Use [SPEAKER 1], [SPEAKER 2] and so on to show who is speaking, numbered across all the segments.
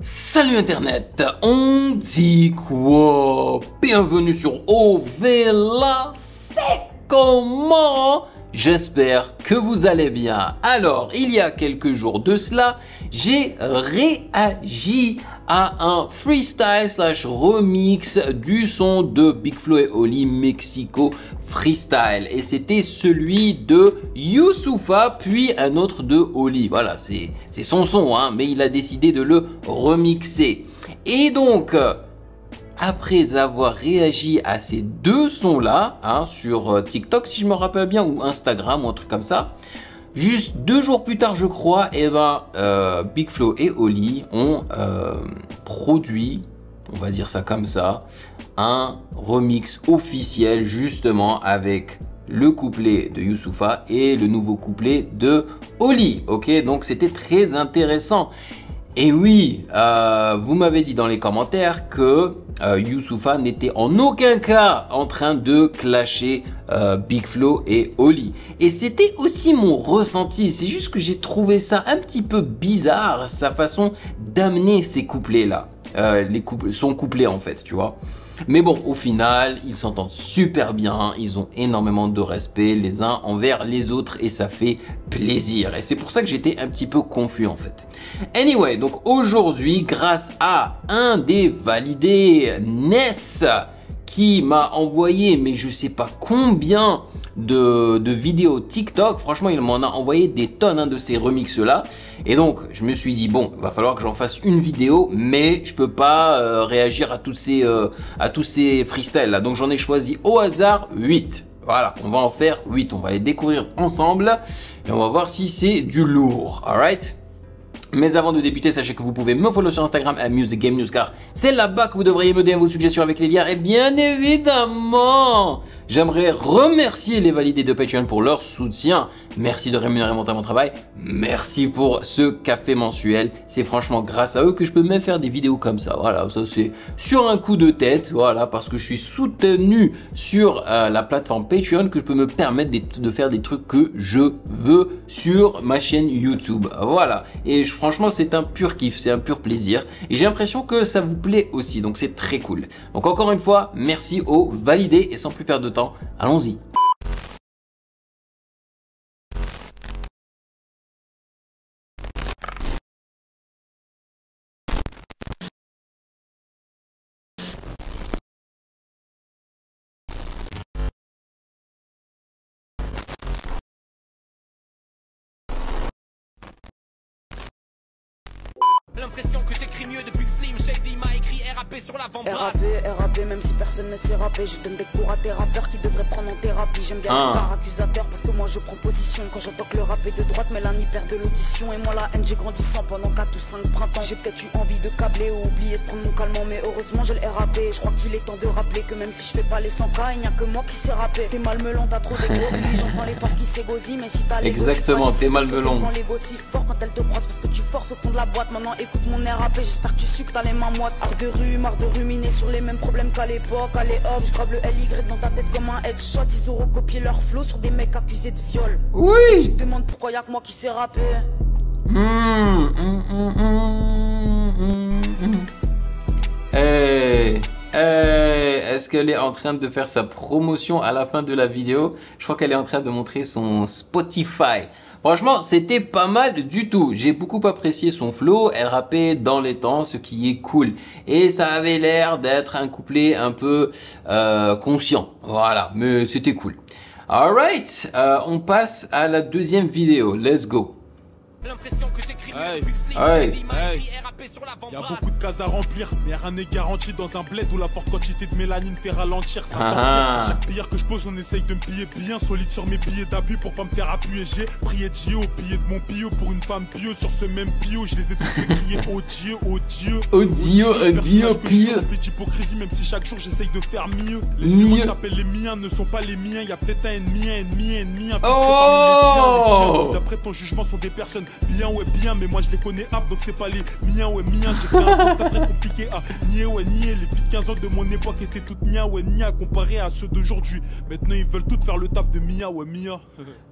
[SPEAKER 1] Salut internet, on dit quoi? Bienvenue sur OVLA, c'est comment? J'espère que vous allez bien. Alors, il y a quelques jours de cela, j'ai réagi à un freestyle / remix du son de Big Flo et Oli Mexico Freestyle. Et c'était celui de Youssoupha, puis un autre de Oli. Voilà, c'est son son, hein, mais il a décidé de le remixer. Et donc, après avoir réagi à ces deux sons-là, hein, sur TikTok, si je me rappelle bien, ou Instagram, ou un truc comme ça, juste 2 jours plus tard, je crois, Big Flo et Oli ont produit, on va dire ça comme ça, un remix officiel justement avec le couplet de Youssoupha et le nouveau couplet de Oli. Ok, donc c'était très intéressant. Et oui, vous m'avez dit dans les commentaires que Youssoupha n'était en aucun cas en train de clasher Big Flo et Oli. Et c'était aussi mon ressenti, c'est juste que j'ai trouvé ça un petit peu bizarre, sa façon d'amener ces couplets-là. Son couplet en fait, tu vois. Mais bon, au final, ils s'entendent super bien, ils ont énormément de respect les uns envers les autres et ça fait plaisir. Et c'est pour ça que j'étais un petit peu confus en fait. Anyway, donc aujourd'hui, grâce à un des validés, Ness, qui m'a envoyé, mais je sais pas combien de vidéos TikTok, franchement il m'en a envoyé des tonnes, hein, de ces remixes là, et donc je me suis dit bon, il va falloir que j'en fasse une vidéo, mais je peux pas réagir à tous ces freestyles là, donc j'en ai choisi au hasard 8. Voilà, on va en faire 8, on va les découvrir ensemble et on va voir si c'est du lourd, alright. Mais avant de débuter, sachez que vous pouvez me follow sur Instagram @musicgamenews, car c'est là-bas que vous devriez me donner vos suggestions avec les liens. Et bien évidemment, j'aimerais remercier les validés de Patreon pour leur soutien. Merci de rémunérer mon travail. Merci pour ce café mensuel. C'est franchement grâce à eux que je peux même faire des vidéos comme ça. Voilà, ça c'est sur un coup de tête. Voilà, parce que je suis soutenu sur la plateforme Patreon que je peux me permettre de faire des trucs que je veux sur ma chaîne YouTube. Voilà. Et franchement, c'est un pur kiff, c'est un pur plaisir. Et j'ai l'impression que ça vous plaît aussi. Donc c'est très cool. Donc encore une fois, merci aux validés. Et sans plus perdre de temps, allons-y.
[SPEAKER 2] L'impression que j'écris mieux depuis que Slim Shady m'a écrit RAP sur l'avant-bras.
[SPEAKER 3] RAP, même si personne ne sait rapper. Je donne des cours à tes rappeurs qui devraient prendre en thérapie. J'aime bien les par accusateur parce que moi je prends position. Quand j'entends que le rap est de droite, mais l'un y perd de l'audition. Et moi la haine j'ai grandi sans pendant 4 ou 5 printemps. J'ai peut-être eu envie de câbler ou oublier de prendre mon calmant. Mais heureusement j'ai le RAP. Je crois qu'il est temps de rappeler que même si je fais pas les 100K, il n'y a que moi qui sais rapper. T'es malmelon, t'as trop d'égo. J'entends les forts qui s'égosillent, mais si t'as l'égo,
[SPEAKER 1] exactement, t'es malmelon.
[SPEAKER 3] Quand l'égo si fort quand elle te croise parce que tu forces au fond de la boîte. Maintenant écoute mon RAP. J'espère que tu sues que t'as les mains moites. Art de rue, marre de ruminer sur les mêmes problèmes qu'à l'époque. Allez hop, je grave le LY dans ta tête comme un headshot. Ils ont recopié leur flow sur des mecs accusés de viol.
[SPEAKER 1] Oui.
[SPEAKER 3] Et tu te demandes pourquoi y'a que moi qui sais rapper.
[SPEAKER 1] Est-ce qu'elle est en train de faire sa promotion à la fin de la vidéo? Je crois qu'elle est en train de montrer son Spotify. Franchement, c'était pas mal du tout. J'ai beaucoup apprécié son flow. Elle rappait dans les temps, ce qui est cool. Et ça avait l'air d'être un couplet un peu conscient. Voilà, mais c'était cool. Alright, on passe à la deuxième vidéo. Let's go.
[SPEAKER 2] L'impression que j'écris mieux depuis que Slim Shady m'a écrit RAP sur l'avant-bras.
[SPEAKER 4] Y'a beaucoup de cases à remplir, mais rien n'est garanti dans un bled où la forte quantité de mélanine fait ralentir. Ça sent chaque pierre que je pose, on essaye de me piller bien solide sur mes billets d'abus pour pas me faire appuyer. J'ai prié Dieu au pied de mon pio pour une femme pio. Sur ce même pio, je les ai tous fait crier oh Dieu, oh Dieu,
[SPEAKER 1] oh Dieu, oh Dieu, pio.
[SPEAKER 4] D'hypocrisie, même si chaque jour j'essaye de faire mieux. Les humains que j'appelle les miens ne sont pas les miens. Y'a peut-être un ennemi, un peu parmi les tiens.
[SPEAKER 1] Oh.
[SPEAKER 4] Qui d'après ton jugement sont des personnes bien, ouais, bien, mais moi je les connais ap, donc c'est pas les miens, ouais, miens. J'ai fait un constat très compliqué à nier, ouais, nier. Les filles de 15 ans de mon époque étaient toutes nia, ouais, nia, comparées à ceux d'aujourd'hui. Maintenant ils veulent toutes faire le taf de Mia, ouais, Mia.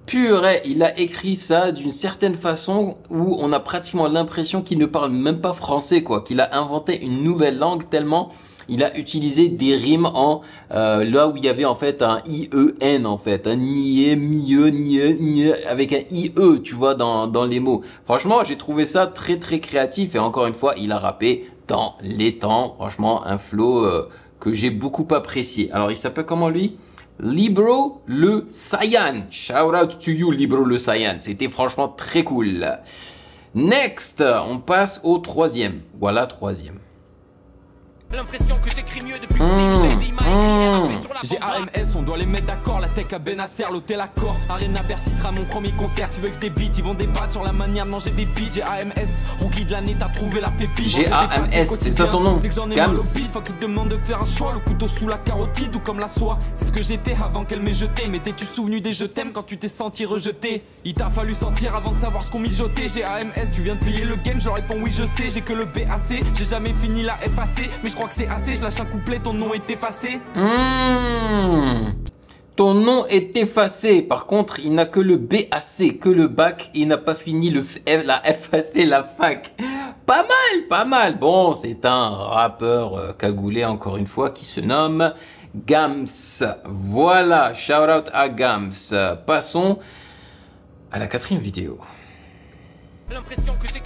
[SPEAKER 1] Purée, il a écrit ça d'une certaine façon où on a pratiquement l'impression qu'il ne parle même pas français, quoi. Qu'il a inventé une nouvelle langue tellement il a utilisé des rimes en là où il y avait en fait un IEN en fait, un nier, mieux, nier, avec un IE, tu vois, dans les mots. Franchement, j'ai trouvé ça très très créatif et encore une fois, il a rappé dans les temps. Franchement, un flow que j'ai beaucoup apprécié. Alors, il s'appelle comment lui? Libro le Saiyan. Shout out to you, Libro le Saiyan. C'était franchement très cool. Next, on passe au troisième. Voilà, troisième.
[SPEAKER 2] L'impression que j'écris mieux depuis que Slim Shady m'a écrit et rappé sur la
[SPEAKER 5] J'ai AMS, on doit les mettre d'accord. La tech à Benasser, l'hôtel Accor. Arena Bercy sera mon premier concert. Tu veux que je débite, ils vont débattre sur la manière de manger des beats. J'ai AMS, rookie de l'année, t'as trouvé la pépite.
[SPEAKER 1] J'ai AMS, c'est ça son nom. Gams.
[SPEAKER 5] Faut qu'il te demande de faire un choix. Le couteau sous la carotide ou comme la soie. C'est ce que j'étais avant qu'elle m'ait jeté. Mais t'es-tu souvenu des je t'aime quand tu t'es senti rejeté? Il t'a fallu sentir avant de savoir ce qu'on mijotait. J'ai AMS, tu viens de plier le game. Je réponds oui, je sais. J'ai que le BAC. J'ai jamais fini la FAC. Mais je crois que c'est assez. Je lâche un couplet, ton nom est effacé.
[SPEAKER 1] Ton nom est effacé. Par contre, il n'a que le BAC, que le bac. Il n'a pas fini la FAC, la fac. Pas mal, pas mal. Bon, c'est un rappeur cagoulé, encore une fois, qui se nomme Gams. Voilà, shout out à Gams. Passons à la quatrième vidéo.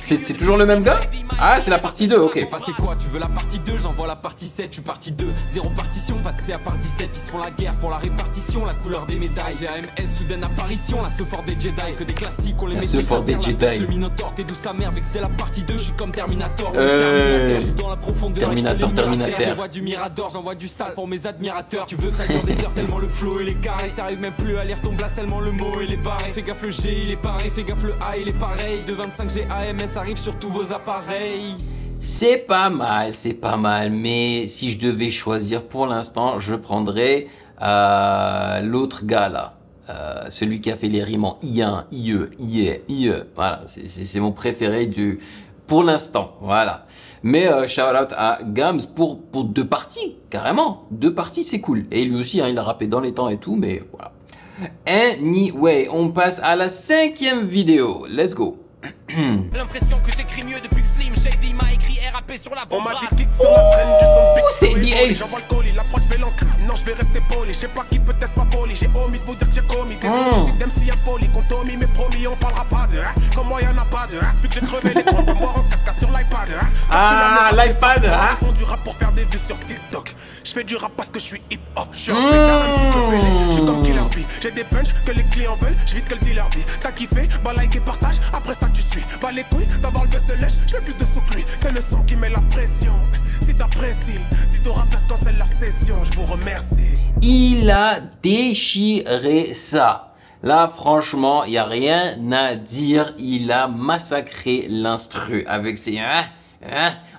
[SPEAKER 1] C'est toujours le même gars? Ah, c'est la partie 2, ok.
[SPEAKER 5] J'ai passé quoi? Tu veux la partie 2? J'envoie la partie 7, je suis partie 2. Zéro partition, pas de C à part 17. Ils se font la guerre pour la répartition, la couleur des médailles. J'ai AMS, soudaine apparition, la ce fort des Jedi. Que des classiques, on les met
[SPEAKER 1] ce fort des Jedi.
[SPEAKER 5] Le Minotaur, t'es d'où sa mère, vu que c'est la partie 2. Je suis comme Terminator. Je suis dans la profondeur.
[SPEAKER 1] Terminator.
[SPEAKER 5] J'envoie du Mirador, j'envoie du sale pour mes admirateurs. Tu veux ça dans des heures tellement le flow et les carrés. T'arrives même plus à lire ton blast tellement le mot et les barrés. Fais gaffe le G, il est pareil. Fais gaffe le A, il est pareil. De 25, j'ai AMS. Arrive sur tous vos appareils.
[SPEAKER 1] C'est pas mal, mais si je devais choisir pour l'instant, je prendrais l'autre gars là, celui qui a fait les rimes en I1, IE, voilà, c'est mon préféré pour l'instant, voilà. Mais shout out à Gams pour deux parties, carrément, deux parties c'est cool, et lui aussi hein, il a rappé dans les temps et tout, mais voilà. Anyway, on passe à la cinquième vidéo, let's go.
[SPEAKER 2] L'impression que j'écris mieux depuis que Slim Shady m'a écrit et rappé sur la
[SPEAKER 6] on m'a dit kick sur la traîne du son big
[SPEAKER 1] c'est The Ace.
[SPEAKER 6] J'envoie le colis, l'approche fait l'encre. Non, je vais rester poli. Je sais pas qui peut être pas poli. J'ai omis de vous dire que j'ai commis des homicides d'MC impoli. Qu'on omis mais promis, on parlera pas de comme moi y'en a pas de Puis que j'ai crevé les comptes de moi en caca sur l'iPad
[SPEAKER 1] Ah, l'iPad
[SPEAKER 6] Ils font du rap pour faire des vues sur TikTok. Je fais du rap parce que je suis hip-hop. Je suis un pétard un petit peu fêlé. Je suis comme Killer B. J'ai des punchs que les clients veulent. Je vise que le dealer vit. T'as kiffé, bah like et partage. Après ça tu suis. Bah les couilles d'avoir le buzz de lèche. Je fais plus de sous que lui. C'est le son qui met la pression. Si t'apprécies, tu t'auras peut-être quand c'est la session. Je vous remercie.
[SPEAKER 1] Il a déchiré ça. Là, franchement, il n'y a rien à dire. Il a massacré l'instru avec ses...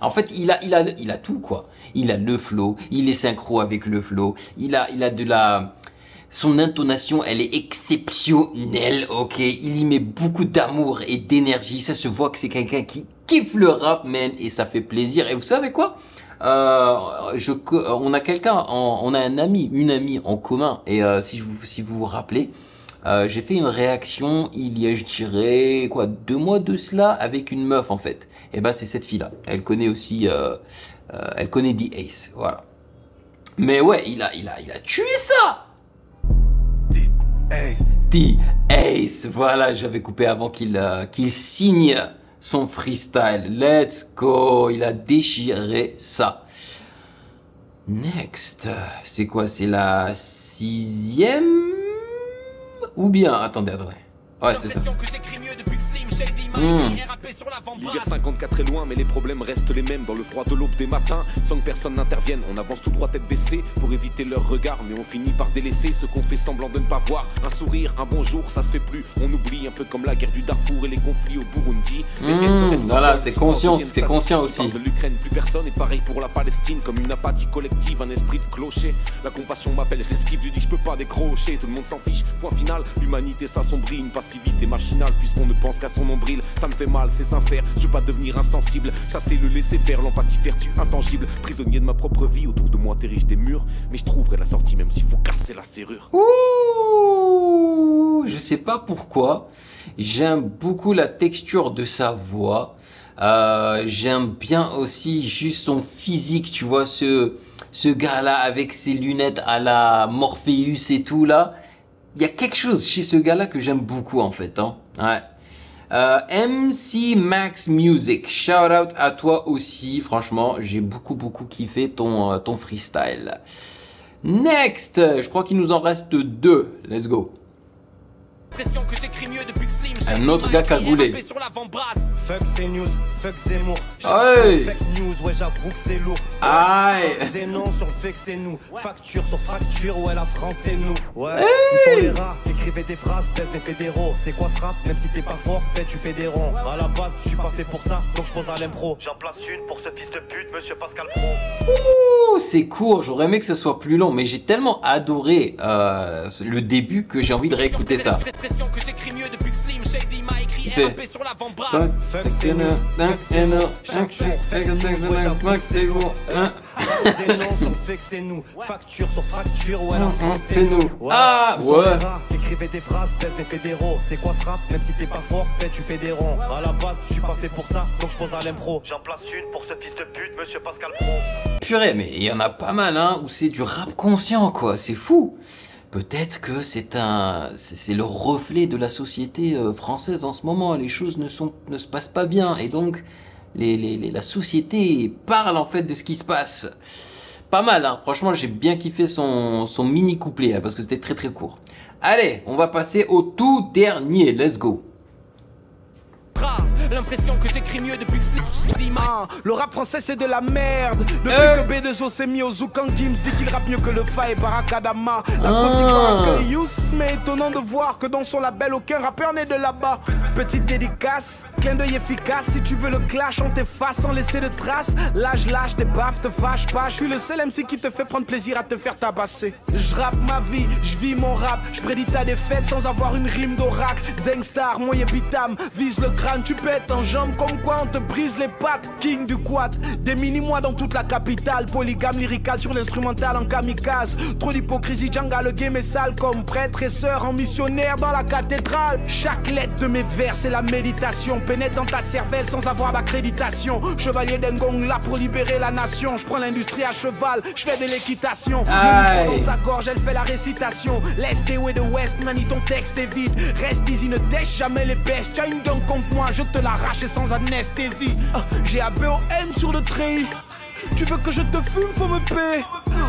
[SPEAKER 1] En fait, il a tout, quoi. Il a le flow, il est synchro avec le flow, il a de la... Son intonation, elle est exceptionnelle, ok. Il y met beaucoup d'amour et d'énergie. Ça se voit que c'est quelqu'un qui kiffe le rap, man. Et ça fait plaisir. Et vous savez quoi? On a quelqu'un, on a un ami, une amie en commun. Et si vous vous rappelez, j'ai fait une réaction il y a, je dirais, quoi, 2 mois de cela avec une meuf, en fait. Et ben, c'est cette fille-là. Elle connaît aussi, elle connaît The Ace, voilà. Mais ouais, il a tué ça! The Ace, voilà, j'avais coupé avant qu'il signe son freestyle. Let's go, il a déchiré ça. Next, c'est quoi? C'est la 6e? Ou bien, attendez. Ouais, c'est ça.
[SPEAKER 7] L'hiver 54 est loin, mais les problèmes restent les mêmes. Dans le froid de l'aube des matins, sans que personne n'intervienne, on avance tout droit tête baissée pour éviter leur regard. Mais on finit par délaisser ce qu'on fait semblant de ne pas voir. Un sourire, un bonjour, ça se fait plus. On oublie un peu comme la guerre du Darfour et les conflits au Burundi.
[SPEAKER 1] Voilà, c'est conscient aussi.
[SPEAKER 7] De l'Ukraine, plus personne. Et pareil pour la Palestine, comme une apathie collective, un esprit de clocher. La compassion m'appelle, je l'esquive, lui dis je peux pas décrocher. Tout le monde s'en fiche, point final. L'humanité s'assombrit, une passée si vite et machinal, puisqu'on ne pense qu'à son nombril. Ça me fait mal, c'est sincère, je veux pas devenir insensible. Chasser le laisser faire, l'empathie vertu intangible. Prisonnier de ma propre vie, autour de moi t'érige des murs. Mais je trouverai la sortie même s'il faut casser la serrure.
[SPEAKER 1] Ouh, je sais pas pourquoi, j'aime beaucoup la texture de sa voix. J'aime bien aussi juste son physique, tu vois, ce gars-là avec ses lunettes à la Morpheus et tout là. Il y a quelque chose chez ce gars-là que j'aime beaucoup en fait. Hein. Ouais. MC Max Music, shout out à toi aussi. Franchement, j'ai beaucoup kiffé ton freestyle. Next, je crois qu'il nous en reste 2. Let's go.
[SPEAKER 2] Que j'écris mieux depuis que Slim
[SPEAKER 1] Un autre gars cagoulé.
[SPEAKER 2] sur l'avant-bras.
[SPEAKER 8] Fuck ces news, fuck Zemmour.
[SPEAKER 1] Aïe.
[SPEAKER 8] Fake news, ouais j'avoue que c'est lourd.
[SPEAKER 1] Aïe.
[SPEAKER 8] C'est non sur le fait que c'est nous. Facture sur fracture, ouais la France c'est nous. Ouais, où sont les rats qui écrivaient des phrases, baisse les fédéraux. C'est quoi ce rap, même si t'es pas fort, ben tu fais des ronds. À la base, je suis pas fait pour ça, donc je pose à l'impro. J'en place une pour ce fils de pute, monsieur Pascal Pro.
[SPEAKER 1] Ouh, c'est court, j'aurais aimé que ce soit plus long, mais j'ai tellement adoré le début que j'ai envie de réécouter ça.
[SPEAKER 2] Que j'écris mieux depuis que Slim Shady m'a écrit RAP sur l'avant-bras.
[SPEAKER 8] Fuck ces news, fuck Zemmour. Chaque jour, fake news, ouais j'avoue que c'est lourd. C'est non sur le fait que c'est nous. Facture sur fracture, ouais la France c'est nous.
[SPEAKER 1] Ah ouais.
[SPEAKER 8] Écrivez des phrases, baisse les fédéraux. C'est quoi ce rap, même si t'es pas fort, ben tu fais des ronds. À la base, je suis pas fait pour ça, donc je pose à l'impro. J'en place une pour ce fils de pute, monsieur Pascal Pro.
[SPEAKER 1] Purée, mais il y en a pas mal hein, où c'est du rap conscient quoi, c'est fou. Peut-être que c'est le reflet de la société française en ce moment. Les choses ne se passent pas bien et donc la société parle en fait de ce qui se passe. Pas mal, hein. Franchement, j'ai bien kiffé son mini couplet hein, parce que c'était très court. Allez, on va passer au tout dernier. Let's go.
[SPEAKER 2] L'impression que j'écris mieux depuis que Slim
[SPEAKER 5] Le rap français c'est de la merde. Depuis que B2O s'est mis au Zouk en Gims, dit qu'il rappe mieux que le Fa et Barakadama. La Côte d'Ivoire accueille Youss, mais étonnant de voir que dans son label aucun rappeur n'est de là-bas. Petite dédicace, clin d'œil efficace. Si tu veux le clash, on t'efface sans laisser de traces. Lâche, des baffes, te fâche pas. Je suis le seul MC qui te fait prendre plaisir à te faire tabasser. Je rappe ma vie, je vis mon rap. Je prédis ta défaite sans avoir une rime d'oracle. Zengstar, moyen bitam, vise le crâne, tu pètes en jambes comme quoi on te brise les pattes. King du quad, des mini-mois dans toute la capitale. Polygame lyrical sur l'instrumental en kamikaze. Trop d'hypocrisie, Djanga, le game est sale comme prêtre et sœur en missionnaire dans la cathédrale. Chaque lettre de mes vers c'est la méditation. Pénètre dans ta cervelle sans avoir l'accréditation. Chevalier d'un gong là pour libérer la nation. Je prends l'industrie à cheval, je fais de l'équitation. Dans sa gorge elle fait la récitation. L'Est et de West, manie ton texte est vide. Reste easy, ne tèche jamais les pestes. T'as une dunk contre moi, je te l'arrache sans anesthésie. J'ai ABON sur le treillis. Tu veux que je te fume, faut me payer.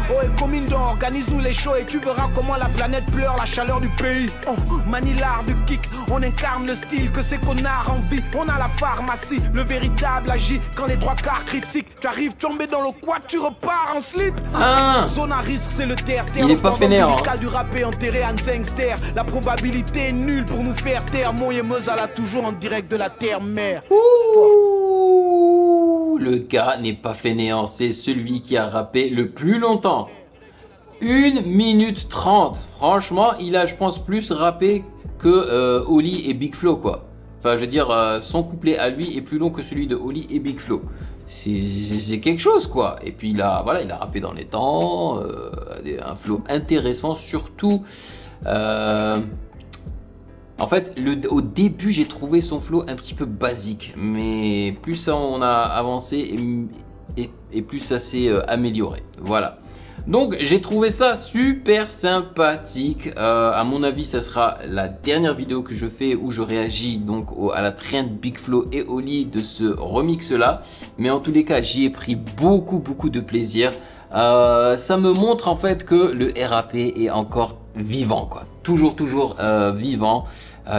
[SPEAKER 5] Oh et Comindo, organise-nous les shows et tu verras comment la planète pleure la chaleur du pays. Oh, manie l'art du kick, on incarne le style que ces connards envie. On a la pharmacie, le véritable agit quand les trois quarts critiquent. Tu arrives tombé dans le quad, tu repars en slip. Zone à risque, c'est le terre.
[SPEAKER 1] Il est pas fainéant.
[SPEAKER 5] Hein. Du rap est enterré en Zengster. La probabilité est nulle pour nous faire taire. Mon Yemeuse à la toujours en direct de la terre-mère.
[SPEAKER 1] Le gars n'est pas fainéant, c'est celui qui a rappé le plus longtemps. 1 minute 30. Franchement, il a, je pense, plus rappé que Oli et Big Flo, quoi. Enfin, je veux dire, son couplet à lui est plus long que celui de Oli et Big Flo. C'est quelque chose, quoi. Et puis, il a rappé dans les temps, un flow intéressant, surtout... En fait, au début, j'ai trouvé son flow un petit peu basique, mais plus ça on a avancé et plus ça s'est amélioré. Voilà. Donc, j'ai trouvé ça super sympathique. À mon avis, ça sera la dernière vidéo que je fais où je réagis donc à la trend Big Flo et Oli de ce remix là. Mais en tous les cas, j'y ai pris beaucoup de plaisir. Ça me montre en fait que le RAP est encore vivant, quoi. Toujours vivant.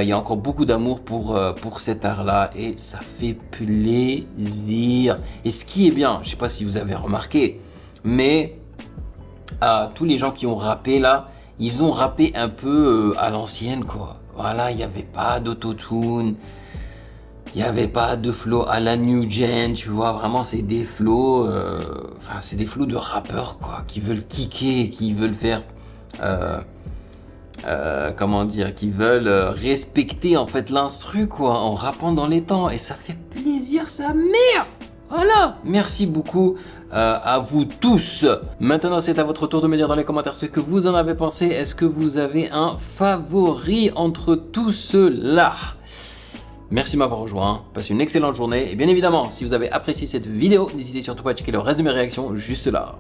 [SPEAKER 1] Il y a encore beaucoup d'amour pour cet art là et ça fait plaisir. Et ce qui est bien, je sais pas si vous avez remarqué, mais tous les gens qui ont rappé là, ils ont rappé un peu à l'ancienne, quoi. Voilà, il n'y avait pas d'autotune. Il n'y avait pas de flow à la new gen, tu vois, vraiment c'est des flows, c'est des flows de rappeurs, quoi, qui veulent kicker, qui veulent faire comment dire, qui veulent respecter en fait l'instru quoi, en rappant dans les temps, et ça fait plaisir sa mère. Voilà, merci beaucoup à vous tous. Maintenant c'est à votre tour de me dire dans les commentaires ce que vous en avez pensé. Est-ce que vous avez un favori entre tous ceux-là? Merci de m'avoir rejoint, passez une excellente journée, et bien évidemment si vous avez apprécié cette vidéo, n'hésitez surtout pas à checker le reste de mes réactions juste là.